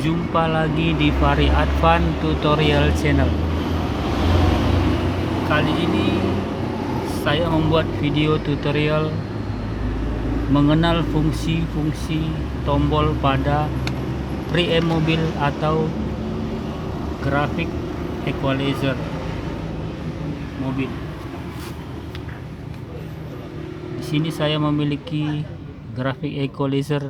Jumpa lagi di Fahri Advan Tutorial Channel. Kali ini saya membuat video tutorial mengenal fungsi-fungsi tombol pada preamp mobil atau graphic equalizer mobil. Di sini saya memiliki graphic equalizer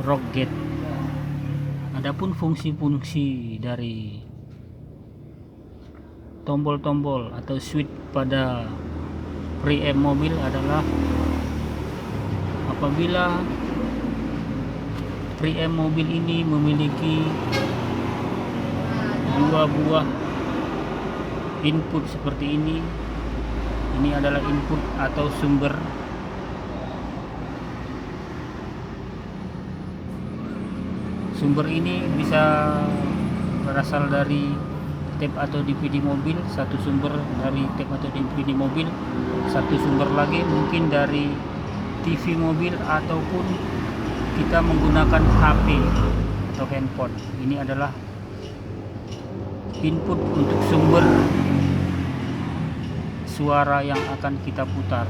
rock gate. Adapun fungsi-fungsi dari tombol-tombol atau switch pada preamp mobil adalah apabila preamp mobil ini memiliki dua buah input seperti ini adalah input atau sumber. Sumber ini bisa berasal dari tape atau DVD mobil, satu sumber dari tape atau DVD mobil, satu sumber lagi mungkin dari TV mobil, ataupun kita menggunakan HP atau handphone. Ini adalah input untuk sumber suara yang akan kita putar.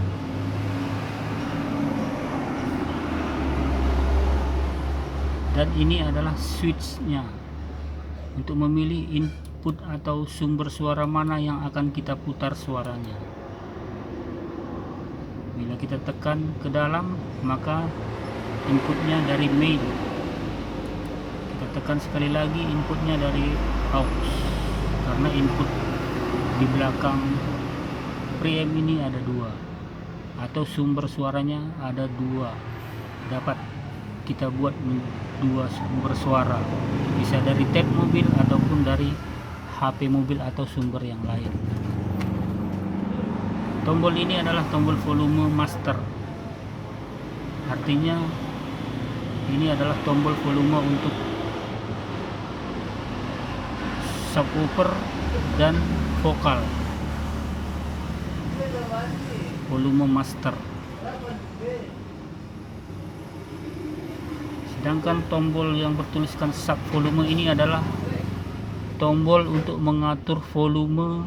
Dan ini adalah switch-nya untuk memilih input atau sumber suara mana yang akan kita putar suaranya. Bila kita tekan ke dalam, maka inputnya dari main. Kita tekan sekali lagi, inputnya dari aux, karena input di belakang preamp ini ada dua, atau sumber suaranya ada dua. Dapat kita buat dua sumber suara, bisa dari tape mobil ataupun dari HP mobil atau sumber yang lain. Tombol ini adalah tombol volume master, artinya ini adalah tombol volume untuk subwoofer dan vokal. Volume master. Sedangkan tombol yang bertuliskan sub volume ini adalah tombol untuk mengatur volume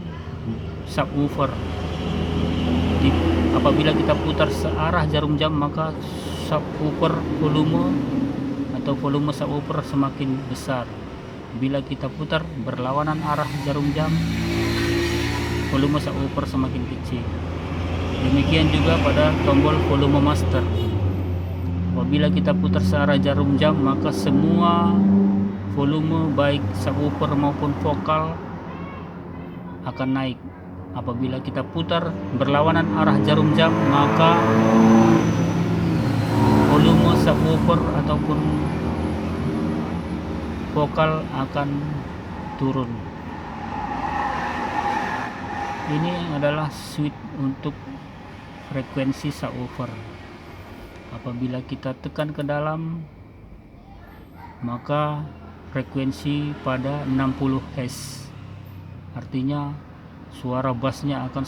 subwoofer. Apabila kita putar searah jarum jam, maka subwoofer volume atau volume subwoofer semakin besar. Bila kita putar berlawanan arah jarum jam, volume subwoofer semakin kecil. Demikian juga pada tombol volume master. Apabila kita putar searah jarum jam, maka semua volume baik subwoofer maupun vokal akan naik. Apabila kita putar berlawanan arah jarum jam, maka volume subwoofer ataupun vokal akan turun. Ini adalah switch untuk frekuensi subwoofer. Apabila kita tekan ke dalam, maka frekuensi pada 60 Hz, artinya suara bassnya akan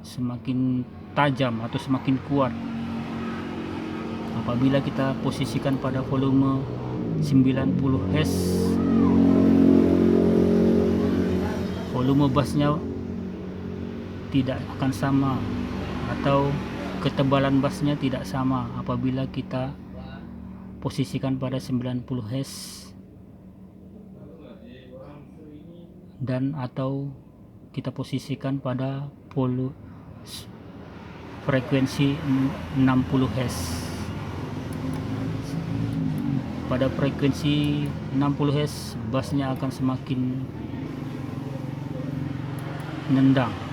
semakin tajam atau semakin kuat. Apabila kita posisikan pada volume 90 Hz, volume bassnya tidak akan sama, atau ketebalan bassnya tidak sama apabila kita posisikan pada 90 Hz dan atau kita posisikan pada frekuensi 60 Hz. Pada frekuensi 60 Hz bassnya akan semakin nendang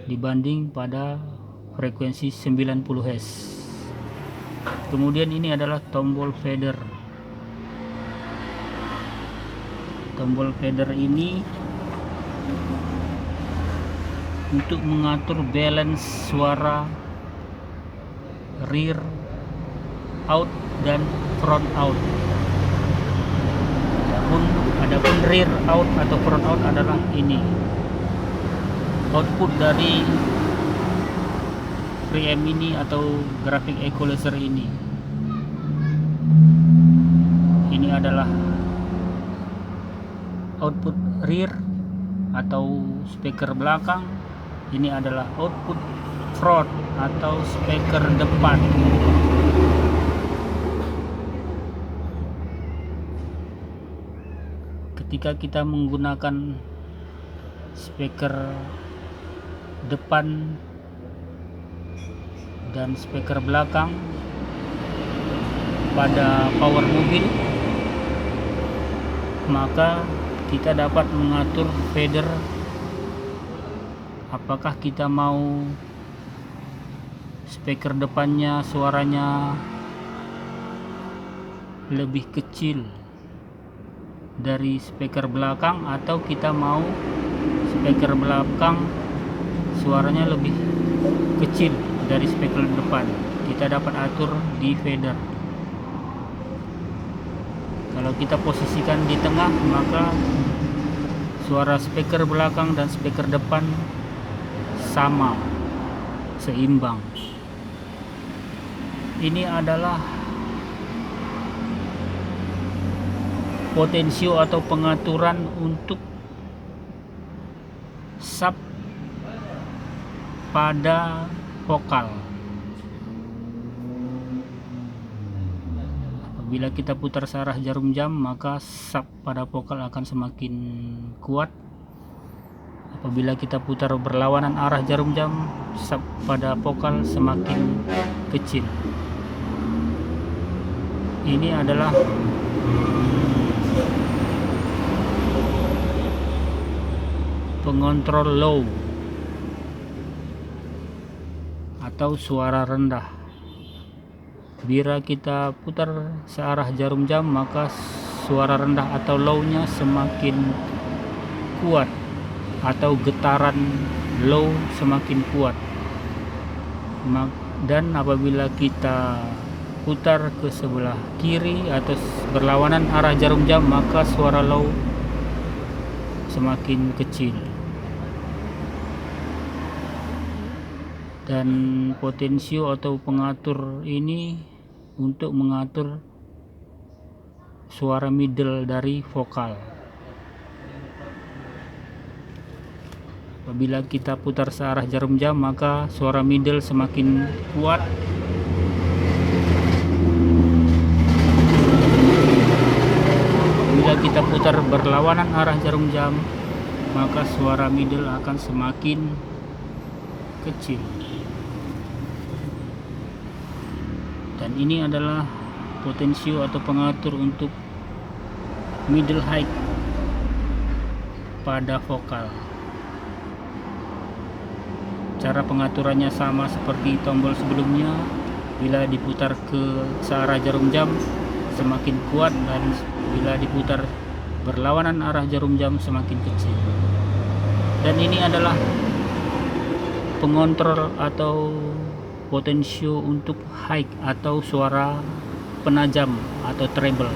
dibanding pada frekuensi 90 Hz. Kemudian ini adalah tombol fader. Tombol fader ini untuk mengatur balance suara rear out dan front out. Adapun rear out atau front out adalah ini output dari preamp ini atau graphic equalizer ini. Ini adalah output rear atau speaker belakang. Ini adalah output front atau speaker depan. Ketika kita menggunakan speaker depan dan speaker belakang pada power mobil, maka kita dapat mengatur fader. Apakah kita mau speaker depannya suaranya lebih kecil dari speaker belakang, atau kita mau speaker belakang suaranya lebih kecil dari speaker depan. Kita dapat atur di fader. Kalau kita posisikan di tengah, maka suara speaker belakang dan speaker depan sama, seimbang. Ini adalah potensio atau pengaturan untuk sub pada vokal. Apabila kita putar searah jarum jam, maka sub pada vokal akan semakin kuat. Apabila kita putar berlawanan arah jarum jam, sub pada vokal semakin kecil. Ini adalah pengontrol low atau suara rendah. Bila kita putar searah jarum jam, maka suara rendah atau low-nya semakin kuat atau getaran low semakin kuat. Dan apabila kita putar ke sebelah kiri atau berlawanan arah jarum jam, maka suara low semakin kecil. Dan potensio atau pengatur ini untuk mengatur suara middle dari vokal. Apabila kita putar searah jarum jam, maka suara middle semakin kuat. Apabila kita putar berlawanan arah jarum jam, maka suara middle akan semakin kecil. Dan ini adalah potensio atau pengatur untuk middle high pada vokal. Cara pengaturannya sama seperti tombol sebelumnya. Bila diputar ke searah jarum jam semakin kuat, dan bila diputar berlawanan arah jarum jam semakin kecil. Dan ini adalah pengontrol atau potensio untuk high atau suara penajam atau treble.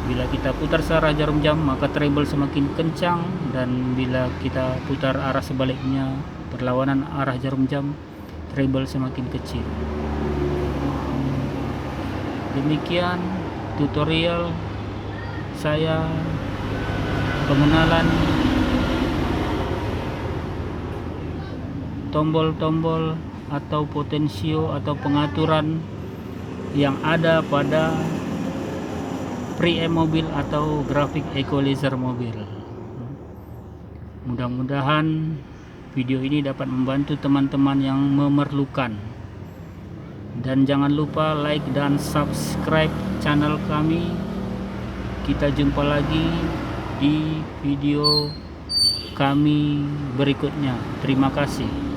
Bila kita putar searah jarum jam, maka treble semakin kencang, dan bila kita putar arah sebaliknya berlawanan arah jarum jam, treble semakin kecil. Demikian tutorial saya pengenalan tombol-tombol atau potensio atau pengaturan yang ada pada preamp mobil atau graphic equalizer mobil. Mudah-mudahan video ini dapat membantu teman-teman yang memerlukan. Dan jangan lupa like dan subscribe channel kami. Kita jumpa lagi di video kami berikutnya. Terima kasih.